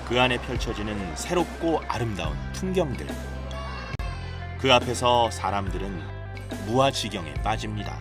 그 안에 펼쳐지는 새롭고 아름다운 풍경들. 그 앞에서 사람들은 무아지경에 빠집니다.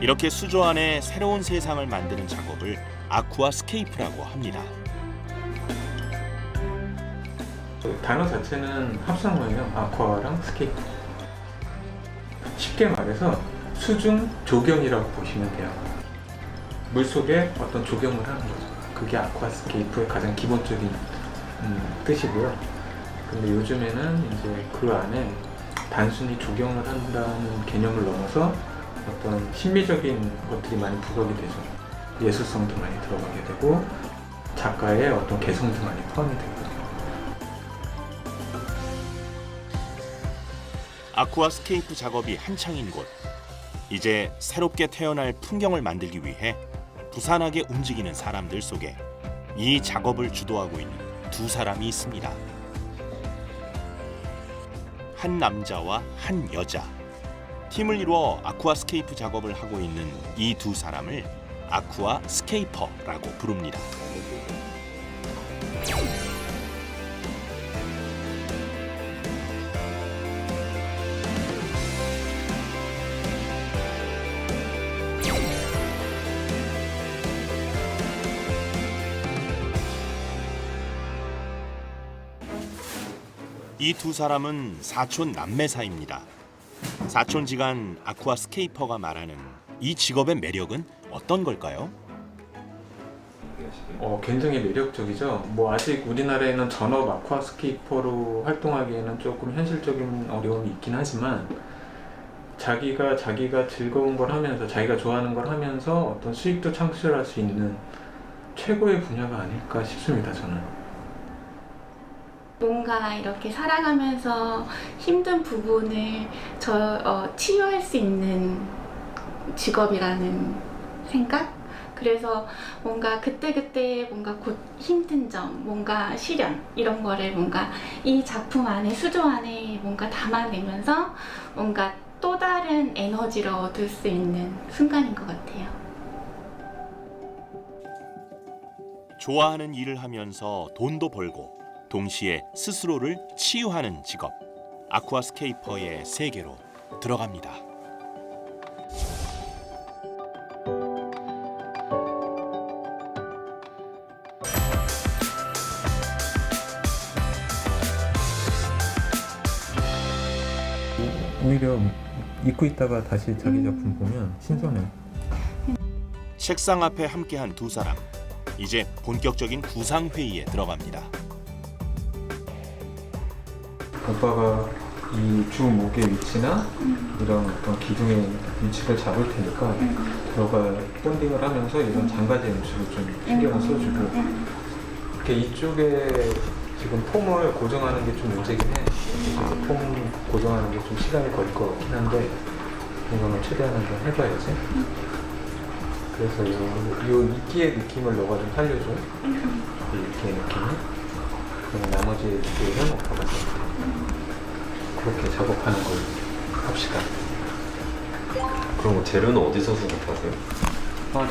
이렇게 수조 안에 새로운 세상을 만드는 작업을 아쿠아스케이프라고 합니다. 단어 자체는 합성어예요. 아쿠아랑 스케이프. 쉽게 말해서 수중 조경이라고 보시면 돼요. 물속에 어떤 조경을 하는 거죠. 그게 아쿠아스케이프의 가장 기본적인 뜻이고요. 근데 요즘에는 이제 그 안에 단순히 조경을 한다는 개념을 넘어서 어떤 심미적인 것들이 많이 부각이 되죠. 예술성도 많이 들어가게 되고 작가의 어떤 개성도 많이 포함이 되고. 아쿠아스케이프 작업이 한창인 곳. 이제 새롭게 태어날 풍경을 만들기 위해 부산하게 움직이는 사람들 속에 이 작업을 주도하고 있는 두 사람이 있습니다. 한 남자와 한 여자. 팀을 이루어 아쿠아스케이프 작업을 하고 있는 이 두 사람을 아쿠아스케이퍼라고 부릅니다. 이 두 사람은 사촌 남매 사이입니다. 사촌지간 아쿠아스케이퍼가 말하는 이 직업의 매력은 어떤 걸까요? 굉장히 매력적이죠. 뭐 아직 우리나라에는 전업 아쿠아스케이퍼로 활동하기에는 조금 현실적인 어려움이 있긴 하지만 자기가 즐거운 걸 하면서 자기가 좋아하는 걸 하면서 어떤 수익도 창출할 수 있는 최고의 분야가 아닐까 싶습니다. 저는. 뭔가 이렇게 살아가면서 힘든 부분을 치유할 수 있는 직업이라는 생각? 그래서 뭔가 그때그때 뭔가 곧 힘든 점, 뭔가 시련 이런 거를 뭔가 이 작품 안에, 수조 안에 뭔가 담아내면서 뭔가 또 다른 에너지를 얻을 수 있는 순간인 것 같아요. 좋아하는 일을 하면서 돈도 벌고 동시에 스스로를 치유하는 직업. 아쿠아스케이퍼의 세계로 들어갑니다. 오히려 잊고 있다가 다시 자기 작품 보면 신선해요. 책상 앞에 함께한 두 사람. 이제 본격적인 구상 회의에 들어갑니다. 오빠가 이 주 목의 위치나 이런 어떤 기둥의 위치를 잡을 테니까 너가 본딩을 하면서 이런 장가지 연출을 좀 신경을 써주고 이렇게 이쪽에 지금 폼을 고정하는 게 좀 문제긴 해. 그래서 폼 고정하는 게 좀 시간이 걸릴 것 같긴 한데 이거는 최대한 한번 해봐야지. 그래서 이 이끼의 느낌을 너가 좀 살려줘. 이 이끼의 느낌을. 나머지 뒤에는 오빠가 그렇게 작업하는 걸 합시다. 그럼 재료는 어디서 수급하세요?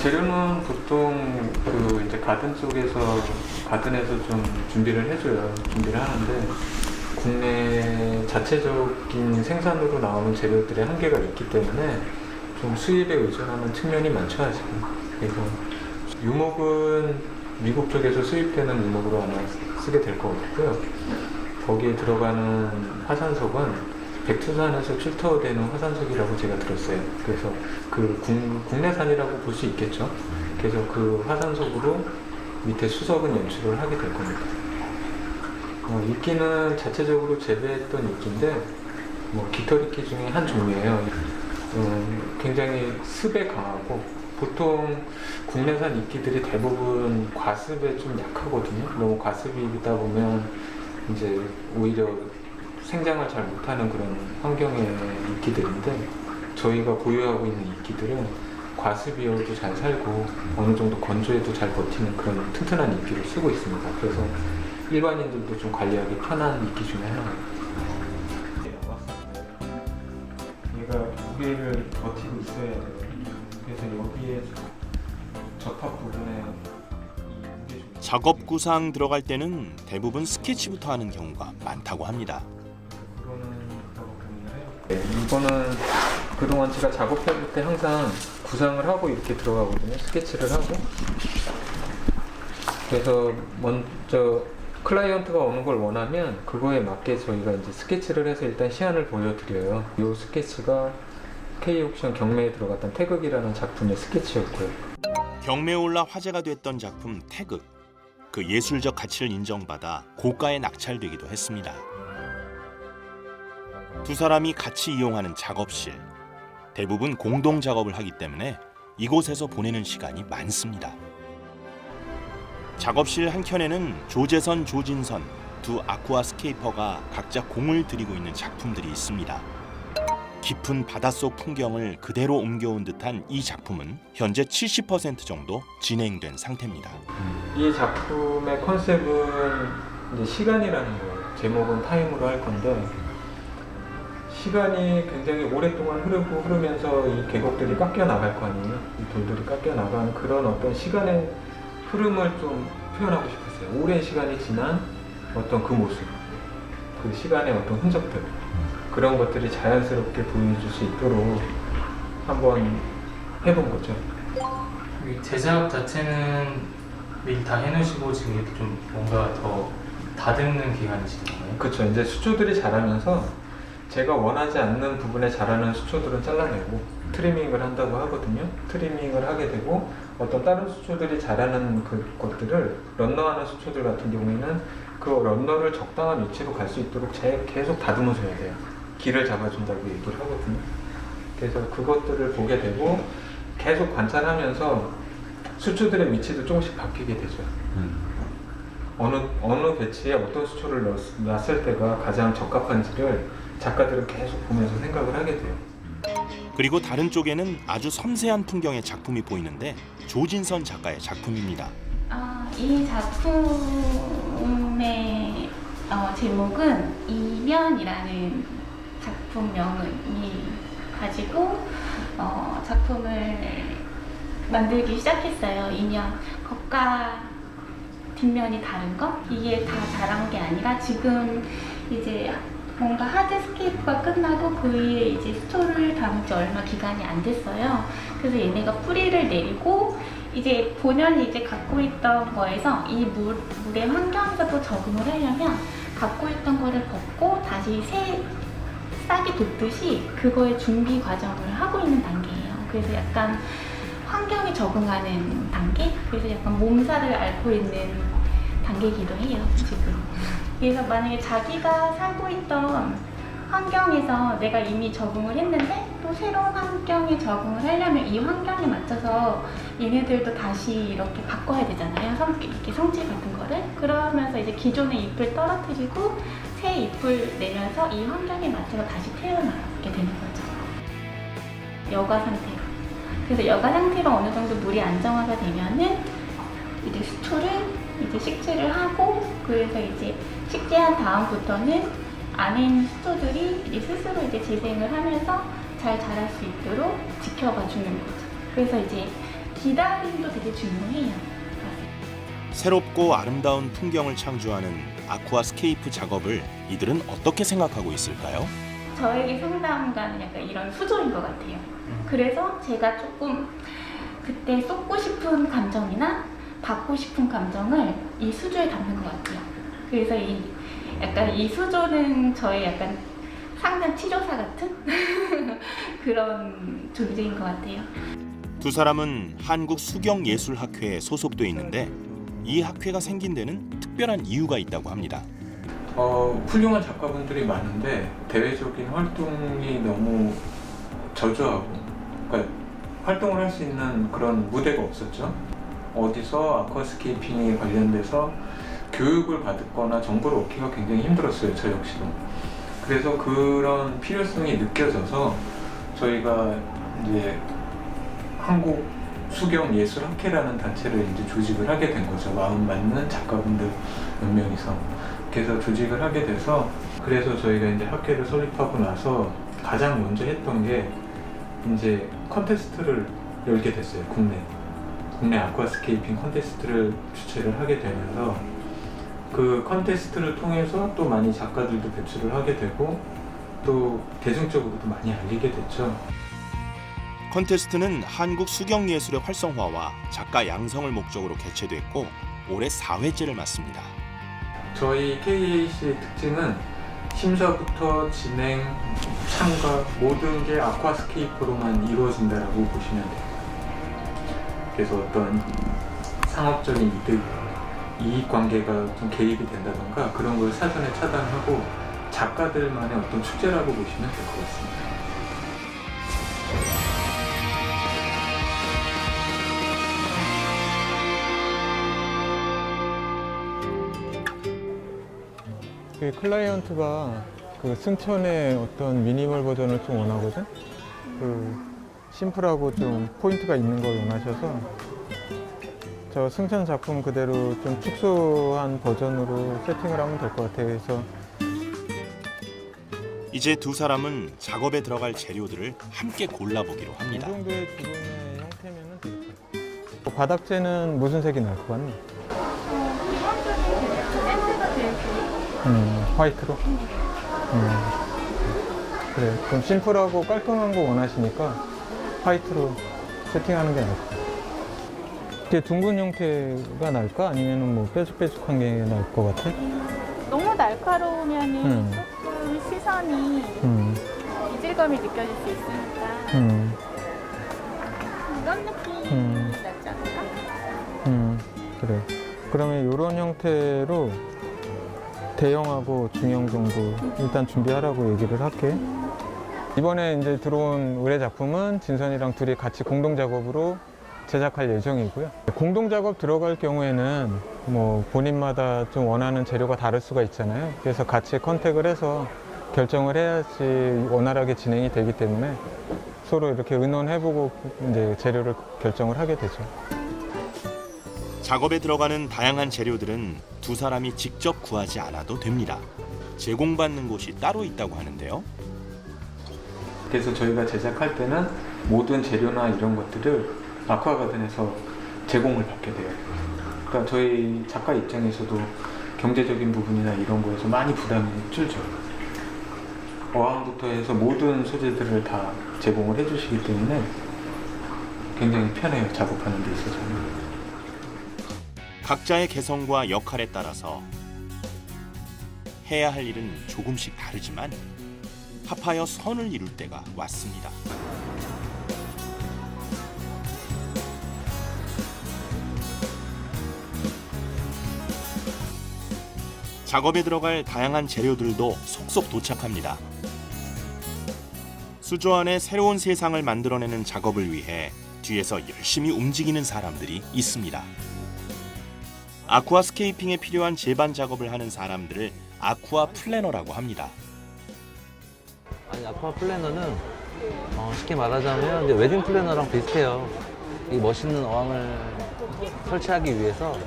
재료는 보통 그 이제 가든에서 좀 준비를 해줘요. 준비를 하는데 국내 자체적인 생산으로 나오는 재료들의 한계가 있기 때문에 좀 수입에 의존하는 측면이 많죠 아직. 그래서 유목은 미국 쪽에서 수입되는 유목으로 아마 쓰게 될 것 같고요. 거기에 들어가는 화산석은 백두산에서 필터되는 화산석이라고 제가 들었어요. 그래서 그 국내산이라고 볼 수 있겠죠. 그래서 그 화산석으로 밑에 수석은 연출을 하게 될 겁니다. 이끼는 자체적으로 재배했던 이끼인데 깃털이끼 중에 한 종류예요. 굉장히 습에 강하고 보통 국내산 이끼들이 대부분 과습에 좀 약하거든요. 너무 과습이다 보면 이제 오히려 생장을 잘 못하는 그런 환경의 이끼들인데 저희가 보유하고 있는 이끼들은 과습이어도 잘 살고 어느 정도 건조에도 잘 버티는 그런 튼튼한 이끼를 쓰고 있습니다. 그래서 일반인들도 좀 관리하기 편한 이끼 중에 하나예요. 얘가 무게를 버티고 있어야 돼요. 그래서 여기에 접합 부분에 이 무게 중 작업 구상 들어갈 때는 대부분 스케치부터 하는 경우가 많다고 합니다. 이거는 그동안 제가 작업할 때 항상 구상을 하고 이렇게 들어가거든요. 스케치를 하고. 그래서 먼저 클라이언트가 오는 걸 원하면 그거에 맞게 저희가 이제 스케치를 해서 일단 시안을 보여드려요. 이 스케치가 K옥션 경매에 들어갔던 태극이라는 작품의 스케치였고요. 경매에 올라 화제가 됐던 작품 태극. 그 예술적 가치를 인정받아 고가에 낙찰되기도 했습니다. 두 사람이 같이 이용하는 작업실. 대부분 공동 작업을 하기 때문에 이곳에서 보내는 시간이 많습니다. 작업실 한켠에는 조재선, 조진선 두 아쿠아 스케이퍼가 각자 공을 들이고 있는 작품들이 있습니다. 깊은 바닷속 풍경을 그대로 옮겨온 듯한 이 작품은 현재 70% 정도 진행된 상태입니다. 이 작품의 컨셉은 이제 시간이라는 거예요. 제목은 타임으로 할 건데 시간이 굉장히 오랫동안 흐르면서 이 계곡들이 깎여 나갈 거 아니에요. 이 돌들이 깎여 나가는 그런 어떤 시간의 흐름을 좀 표현하고 싶었어요. 오랜 시간이 지난 어떤 그 모습, 그 시간의 어떤 흔적들, 그런 것들이 자연스럽게 보여줄 수 있도록 한번 해본 거죠. 이 제작 자체는 미리 다 해놓으시고 지금 이렇게 좀 뭔가 더 다듬는 기간이신 건가요? 그렇죠. 이제 수초들이 자라면서 제가 원하지 않는 부분에 자라는 수초들은 잘라내고 트리밍을 한다고 하거든요. 트리밍을 하게 되고 어떤 다른 수초들이 자라는 그 것들을 런너하는 수초들 같은 경우에는 그 런너를 적당한 위치로 갈 수 있도록 계속 다듬어줘야 돼요. 길을 잡아준다고 얘기를 하거든요. 그래서 그것들을 보게 되고 계속 관찰하면서 수초들의 위치도 조금씩 바뀌게 되죠. 어느 배치에 어떤 수초를 놨을 때가 가장 적합한지를 작가들은 계속 보면서 생각을 하게 돼요. 그리고 다른 쪽에는 아주 섬세한 풍경의 작품이 보이는데 조진선 작가의 작품입니다. 이 작품의 제목은 이면이라는 작품명을 가지고 작품을 만들기 시작했어요. 이면, 겉과 뒷면이 다른 거? 이게 다 자란 게 아니라 지금 이제 뭔가 하드스케이프가 끝나고 그 위에 이제 스토리를 담은 지 얼마 기간이 안 됐어요. 그래서 얘네가 뿌리를 내리고 이제 본연이 이제 갖고 있던 거에서 이 물의 환경에서 또 적응을 하려면 갖고 있던 거를 벗고 다시 새 싹이 돋듯이 그거의 준비 과정을 하고 있는 단계예요. 그래서 약간 환경에 적응하는 단계? 그래서 약간 몸살을 앓고 있는 단계이기도 해요, 지금. 그래서 만약에 자기가 살고 있던 환경에서 내가 이미 적응을 했는데 또 새로운 환경에 적응을 하려면 이 환경에 맞춰서 얘네들도 다시 이렇게 바꿔야 되잖아요. 이렇게 성질 같은 거를. 그러면서 이제 기존의 잎을 떨어뜨리고 새 잎을 내면서 이 환경에 맞춰서 다시 태어나게 되는 거죠. 여과 상태로. 그래서 여과 상태로 어느 정도 물이 안정화가 되면은 이제 수초를 이제 식재를 하고 그래서 이제 식재한 다음부터는 안에 있는 수초들이 이제 스스로 이제 재생을 하면서 잘 자랄 수 있도록 지켜봐 주는 거죠. 그래서 이제 기다림도 되게 중요해요. 새롭고 아름다운 풍경을 창조하는 아쿠아스케이프 작업을 이들은 어떻게 생각하고 있을까요? 저에게 상담가는 약간 이런 수조인 것 같아요. 그래서 제가 조금 그때 쏟고 싶은 감정이나 받고 싶은 감정을 이 수조에 담는 것 같아요. 그래서 약간 이 수조는 저의 약간 상담 치료사 같은 그런 존재인 것 같아요. 두 사람은 한국수경예술학회에 소속돼 있는데 이 학회가 생긴 데는 특별한 이유가 있다고 합니다. 훌륭한 작가분들이 많은데 대외적인 활동이 너무 저조하고 그러니까 활동을 할 수 있는 그런 무대가 없었죠. 어디서 아쿠아스케이핑에 관련돼서 교육을 받거나 정보를 얻기가 굉장히 힘들었어요. 저 역시도. 그래서 그런 필요성이 느껴져서 저희가 이제 한국 수경예술학회라는 단체를 이제 조직을 하게 된 거죠. 마음 맞는 작가분들 몇 명이서. 그래서 조직을 하게 돼서 그래서 저희가 이제 학회를 설립하고 나서 가장 먼저 했던 게 이제 컨테스트를 열게 됐어요. 국내. 국내 아쿠아스케이핑 콘테스트를 주최를 하게 되면서 그 콘테스트를 통해서 또 많이 작가들도 배출을 하게 되고 또 대중적으로도 많이 알리게 됐죠. 콘테스트는 한국 수경예술의 활성화와 작가 양성을 목적으로 개최됐고 올해 4회째를 맞습니다. 저희 KAC의 특징은 심사부터 진행, 참가 모든 게 아쿠아스케이프로만 이루어진다라고 보시면 돼요. 그래서 어떤 상업적인 이익관계가 좀 개입이 된다던가 그런 걸 사전에 차단하고 작가들만의 어떤 축제라고 보시면 될 것 같습니다. 그 클라이언트가 그 승천의 어떤 미니멀 버전을 좀 원하거든? 그 심플하고 좀 포인트가 있는 걸 원하셔서 저 승천 작품 그대로 좀 축소한 버전으로 세팅을 하면 될 것 같아요. 그래서 이제 두 사람은 작업에 들어갈 재료들을 함께 골라보기로 이 합니다. 정도의 기본의 형태면 되겠다. 바닥재는 무슨 색이 나을 것 같니? 샌드가 제일 좋을 화이트로? 그래, 그럼 심플하고 깔끔한 거 원하시니까 화이트로 세팅하는 게 나을 것 같아요. 이게 둥근 형태가 나을까? 아니면 뭐 뾰족뾰족한 게 나을 것 같아? 너무 날카로우면 조금 시선이 이질감이 느껴질 수 있으니까 이런 느낌이 낫지 않을까? 그래. 그러면 이런 형태로 대형하고 중형 정도 일단 준비하라고 얘기를 할게. 이번에 이제 들어온 의뢰 작품은 진선이랑 둘이 같이 공동 작업으로 제작할 예정이고요. 공동 작업 들어갈 경우에는 뭐 본인마다 좀 원하는 재료가 다를 수가 있잖아요. 그래서 같이 컨택을 해서 결정을 해야지 원활하게 진행이 되기 때문에 서로 이렇게 의논해보고 이제 재료를 결정을 하게 되죠. 작업에 들어가는 다양한 재료들은 두 사람이 직접 구하지 않아도 됩니다. 제공받는 곳이 따로 있다고 하는데요. 그래서 저희가 제작할 때는 모든 재료나 이런 것들을 아쿠아가든에서 제공을 받게 돼요. 그러니까 저희 작가 입장에서도 경제적인 부분이나 이런 거에서 많이 부담이 줄죠. 어항부터 해서 모든 소재들을 다 제공을 해주시기 때문에 굉장히 편해요, 작업하는 데 있어서는. 각자의 개성과 역할에 따라서 해야 할 일은 조금씩 다르지만 합하여 선을 이룰 때가 왔습니다. 작업에 들어갈 다양한 재료들도 속속 도착합니다. 수조 안에 새로운 세상을 만들어내는 작업을 위해 뒤에서 열심히 움직이는 사람들이 있습니다. 아쿠아스케이핑에 필요한 제반 작업을 하는 사람들을 아쿠아 플래너라고 합니다. 아니, 아쿠아 플래너는 쉽게 말하자면 이제 웨딩 플래너랑 비슷해요. 이 멋있는 어항을 설치하기 위해서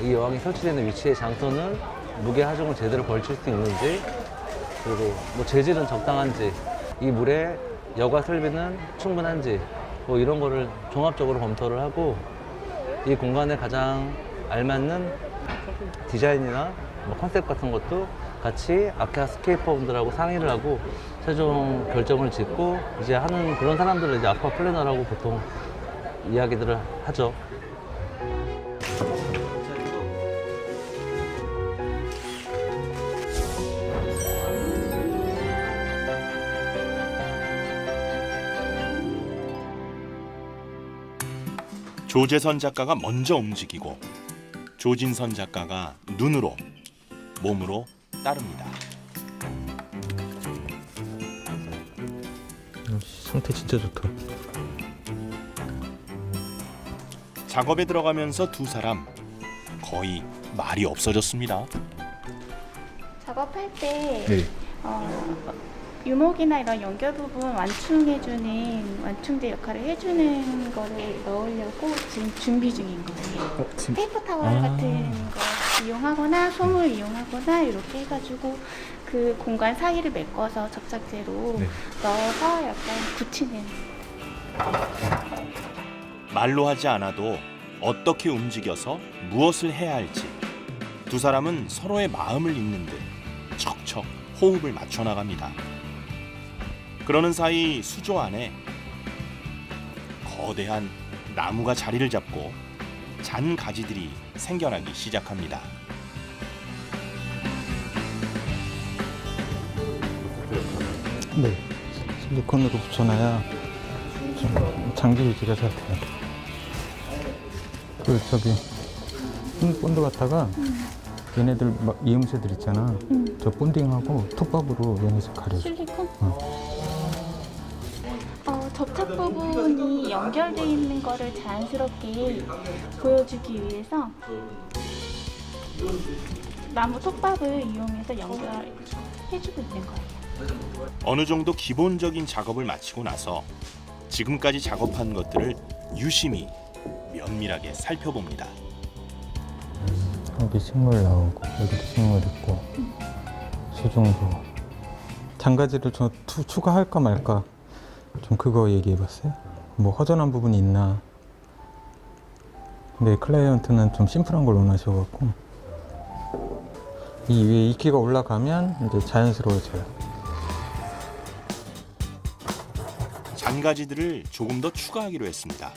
이 어항이 설치되는 위치의 장소는 무게 하중을 제대로 걸칠 수 있는지, 그리고 뭐 재질은 적당한지, 이 물에 여과 설비는 충분한지, 뭐 이런 거를 종합적으로 검토를 하고 이 공간에 가장 알맞는 디자인이나 뭐 컨셉 같은 것도 같이 아쿠아스케이퍼분들하고 상의를 하고 최종 결정을 짓고 이제 하는 그런 사람들을 이제 아쿠아 플래너라고 보통 이야기들을 하죠. 조재선 작가가 먼저 움직이고 조진선 작가가 눈으로, 몸으로 따릅니다. 상태 진짜 좋다. 작업에 들어가면서 두 사람 거의 말이 없어졌습니다. 작업할 때 유목이나 이런 연결 부분 완충해주는 완충제 역할을 해주는 거를 넣으려고 지금 준비 중인 거예요. 테이프 타월 같은 거 이용하거나 솜을 이용하거나 이렇게 해가지고 그 공간 사이를 메꿔서 접착제로 넣어서 약간 붙이는. 말로 하지 않아도 어떻게 움직여서 무엇을 해야 할지 두 사람은 서로의 마음을 읽는 듯 척척 호흡을 맞춰 나갑니다. 그러는 사이 수조 안에 거대한 나무가 자리를 잡고 잔 가지들이 생겨나기 시작합니다. 네, 실리콘으로 붙여놔야 좀 장기 유지가 잘 돼요. 그 저기 본드 갖다가 얘네들 막 이음새들 있잖아. 저 본딩하고 톱밥으로 얘네들 가려줘. 실리콘? 접착 부분이 연결되어 있는 거를 자연스럽게 보여주기 위해서 나무 톱밥을 이용해서 연결해주고 있는 거예요. 어느 정도 기본적인 작업을 마치고 나서 지금까지 작업한 것들을 유심히 면밀하게 살펴봅니다. 여기 식물 나오고 여기도 식물 있고 수정도 장가지를 좀 추가할까 말까 좀 그거 얘기해봤어요? 뭐 허전한 부분이 있나. 근데 클라이언트는 좀 심플한 걸 원하셔갖고 이 위에 이끼가 올라가면 이제 자연스러워져요. 잔가지들을 조금 더 추가하기로 했습니다.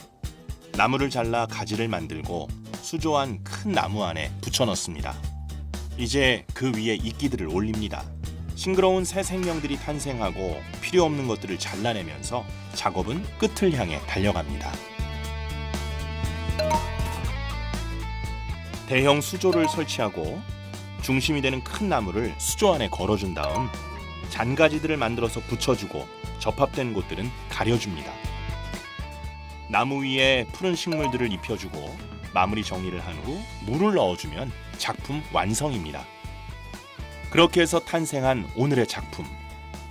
나무를 잘라 가지를 만들고 수조한 큰 나무 안에 붙여 넣습니다. 이제 그 위에 이끼들을 올립니다. 싱그러운 새 생명들이 탄생하고 필요 없는 것들을 잘라내면서 작업은 끝을 향해 달려갑니다. 대형 수조를 설치하고 중심이 되는 큰 나무를 수조 안에 걸어준 다음 잔가지들을 만들어서 붙여주고 접합된 곳들은 가려줍니다. 나무 위에 푸른 식물들을 입혀주고 마무리 정리를 한 후 물을 넣어주면 작품 완성입니다. 그렇게 해서 탄생한 오늘의 작품.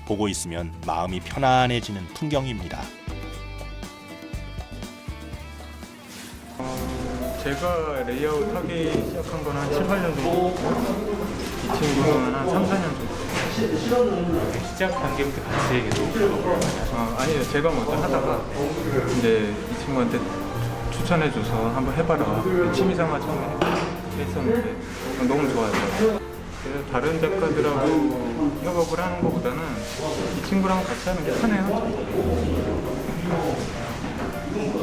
보고 있으면 마음이 편안해지는 풍경입니다. 제가 레이아웃 하기 시작한 건 한 7, 8년 정도 됐고 이 친구는 한 3, 4년 정도. 시작 단계부터 같이 계속 아니요, 제가 먼저 하다가 이제 이 친구한테 추천해줘서 한번 해봐라. 취미삼아 처음에 했었는데 너무 좋아했어요. 그래서 다른 작가들하고 협업을 하는 것보다는 이 친구랑 같이 하는 게 편해요.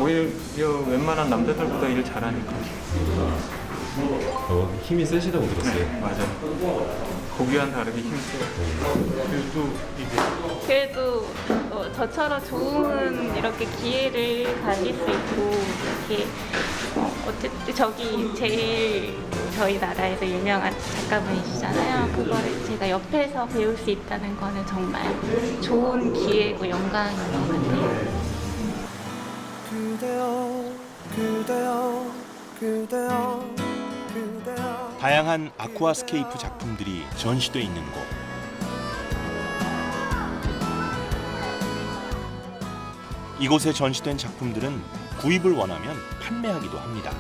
오히려 웬만한 남자들보다 일 잘하니까. 힘이 세시다고 들었어요. 맞아요. 고기와는 다르게 힘이 세요. 그래도 저처럼 좋은 이렇게 기회를 가질 수 있고 이렇게 어쨌든 저기 제일 저희 나라에서 유명한 작가분이시잖아요. 그거를 제가 옆에서 배울 수 있다는 거는 정말 좋은 기회고 영광인 것 같아요. 다양한 아쿠아스케이프 작품들이 전시돼 있는 곳. 이곳에 전시된 작품들은 구입을 원하면 판매하기도 합니다.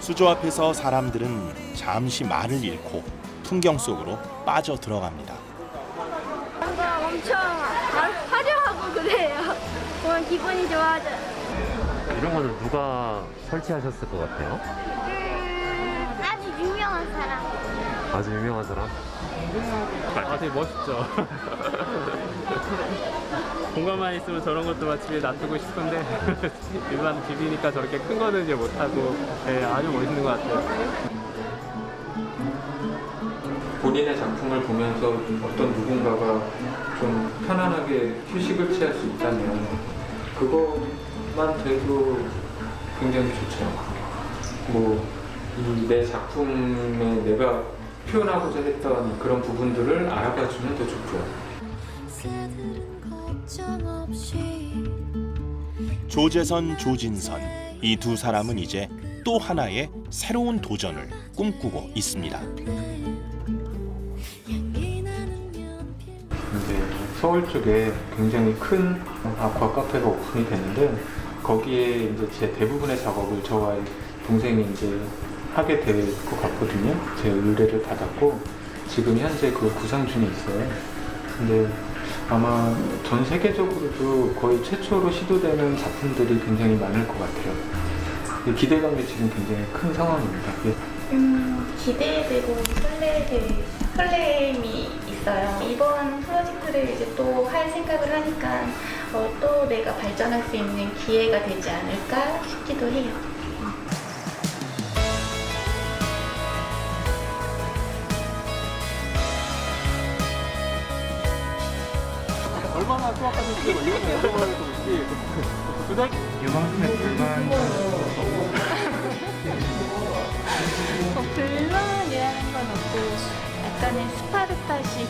수조 앞에서 사람들은 잠시 말을 잃고 풍경 속으로 빠져 들어갑니다. 뭔가 엄청 화려하고 그래요. 보면 기분이 좋아져요. 이런 거는 누가 설치하셨을 것 같아요? 아주 유명한 사람. 아주 유명한 사람? 되게 멋있죠. 공간만 있으면 저런 것도 집에 놔두고 싶은데 일반 집이니까 저렇게 큰 거는 이제 못하고 아주 멋있는 것 같아요. 본인의 작품을 보면서 어떤 누군가가 좀 편안하게 휴식을 취할 수 있다면 그것만 돼도 굉장히 좋죠. 뭐 이 내 작품에 내가 표현하고자 했던 그런 부분들을 알아봐주면 더 좋고요. 조재선, 조진선 이 두 사람은 이제 또 하나의 새로운 도전을 꿈꾸고 있습니다. 이제 서울 쪽에 굉장히 큰 아쿠아 카페가 오픈이 됐는데 거기에 이제 제 대부분의 작업을 저와 동생이 이제 하게 될 것 같거든요. 제 의뢰를 받았고 지금 현재 그 구상 중에 있어요. 근데 아마 전 세계적으로도 거의 최초로 시도되는 작품들이 굉장히 많을 것 같아요. 기대감이 지금 굉장히 큰 상황입니다. 기대되고 설렘이 있어요. 이번 프로젝트를 이제 또 할 생각을 하니까 또 내가 발전할 수 있는 기회가 되지 않을까 싶기도 해요. 얼마나 수학하셨는지 이런 거 여쭤봐도 혹시 불만이라는 건 없고 약간의 스파르타식